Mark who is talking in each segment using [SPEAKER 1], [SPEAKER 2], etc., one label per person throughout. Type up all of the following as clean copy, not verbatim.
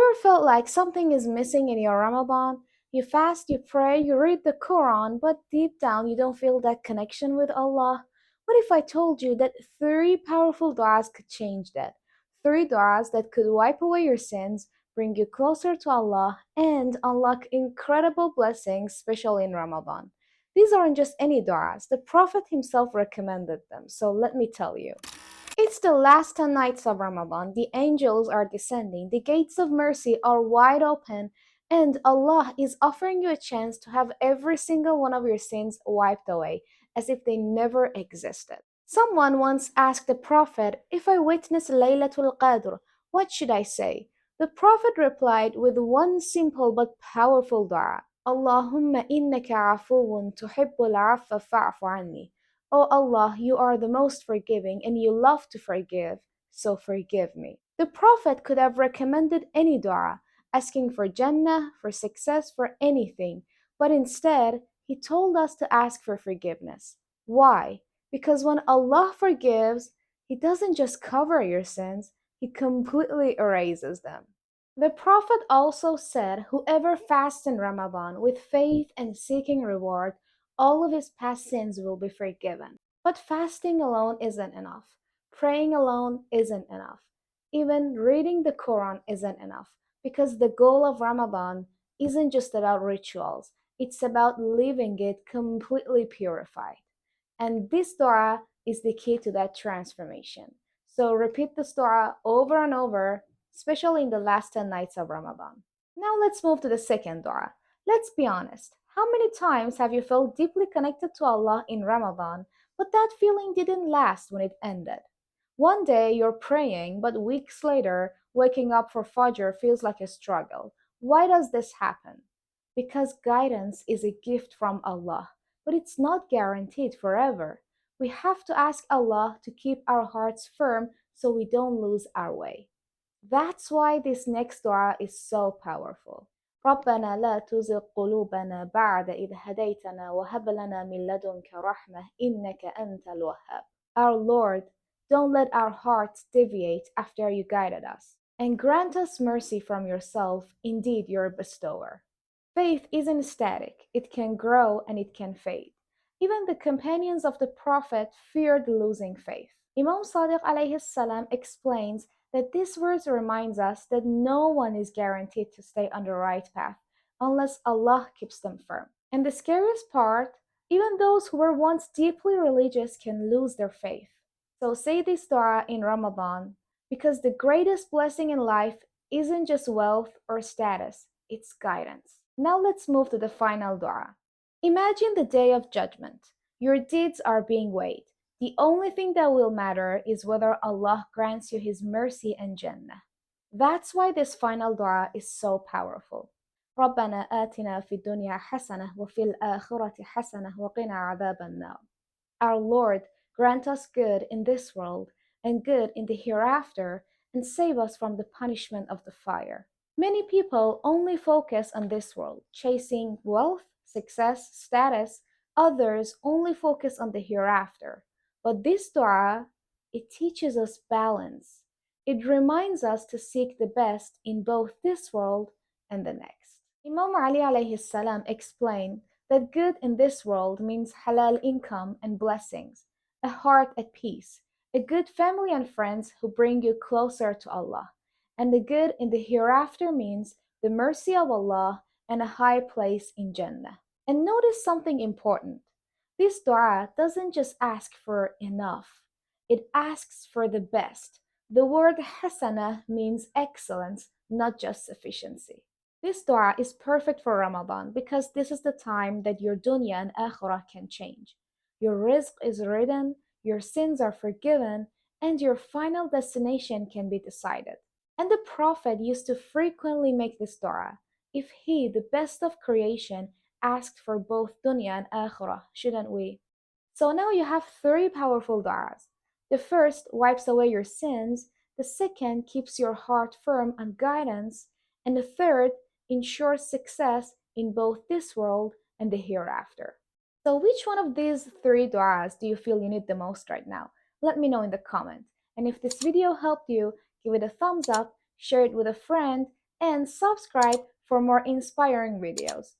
[SPEAKER 1] Ever felt like something is missing in your Ramadan? You fast, you pray, you read the Quran, but deep down you don't feel that connection with Allah? What if I told you that three powerful du'as could change that? Three du'as that could wipe away your sins, bring you closer to Allah, and unlock incredible blessings, especially in Ramadan. These aren't just any du'as, the Prophet himself recommended them, so let me tell you. It's the last 10 nights of Ramadan. The angels are descending, the gates of mercy are wide open, and Allah is offering you a chance to have every single one of your sins wiped away, as if they never existed. Someone once asked the Prophet, "If I witness Laylatul Qadr, what should I say?" The Prophet replied with one simple but powerful dua: Allahumma innaka afuwun tuhibbul afwa fa'fu anni. O Allah, you are the most forgiving and you love to forgive, so forgive me. The Prophet could have recommended any dua, asking for Jannah, for success, for anything, but instead, he told us to ask for forgiveness. Why? Because when Allah forgives, He doesn't just cover your sins, He completely erases them. The Prophet also said, whoever fasts in Ramadan with faith and seeking reward, all of his past sins will be forgiven. But fasting alone isn't enough. Praying alone isn't enough. Even reading the Quran isn't enough, because the goal of Ramadan isn't just about rituals, it's about living it completely purified. And this dua is the key to that transformation. So repeat this dua over and over, especially in the last 10 nights of Ramadan. Now let's move to the second dua. Let's be honest. How many times have you felt deeply connected to Allah in Ramadan, but that feeling didn't last when it ended? One day you're praying, but weeks later, waking up for Fajr feels like a struggle. Why does this happen? Because guidance is a gift from Allah, but it's not guaranteed forever. We have to ask Allah to keep our hearts firm so we don't lose our way. That's why this next dua is so powerful. ربنا لا تزغ قلوبنا بعد إذ هديتنا وهب لنا من لدنك رحمة إنك أنت الوهاب. Our Lord, don't let our hearts deviate after you guided us, and grant us mercy from yourself, indeed you're a bestower. Faith isn't static, it can grow and it can fade. Even the companions of the Prophet feared losing faith. Imam Sadiq alayhi salam explains that this verse reminds us that no one is guaranteed to stay on the right path unless Allah keeps them firm. And the scariest part, even those who were once deeply religious can lose their faith. So say this dua in Ramadan, because the greatest blessing in life isn't just wealth or status, it's guidance. Now let's move to the final dua. Imagine the day of judgment. Your deeds are being weighed. The only thing that will matter is whether Allah grants you His mercy and Jannah. That's why this final dua is so powerful. ربنا آتنا في الدنيا حسنة وفي الآخرة حسنة وقنا عذاب النار. Our Lord, grant us good in this world and good in the hereafter, and save us from the punishment of the fire. Many people only focus on this world, chasing wealth, success, status. Others only focus on the hereafter. But this dua, it teaches us balance. It reminds us to seek the best in both this world and the next. Imam Ali alayhi salam explained that good in this world means halal income and blessings, a heart at peace, a good family and friends who bring you closer to Allah. And the good in the hereafter means the mercy of Allah and a high place in Jannah. And notice something important. This dua doesn't just ask for enough, it asks for the best. The word hasana means excellence, not just sufficiency. This dua is perfect for Ramadan because this is the time that your dunya and akhirah can change. Your rizq is written, your sins are forgiven, and your final destination can be decided. And the Prophet used to frequently make this dua. If he, the best of creation, asked for both dunya and akhirah, shouldn't we? So now you have three powerful du'as. The first wipes away your sins, the second keeps your heart firm on guidance, and the third ensures success in both this world and the hereafter. So which one of these three du'as do you feel you need the most right now? Let me know in the comment. And if this video helped you, give it a thumbs up, share it with a friend, and subscribe for more inspiring videos.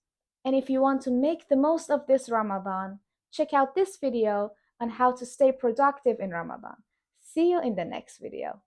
[SPEAKER 1] And if you want to make the most of this Ramadan, check out this video on how to stay productive in Ramadan. See you in the next video.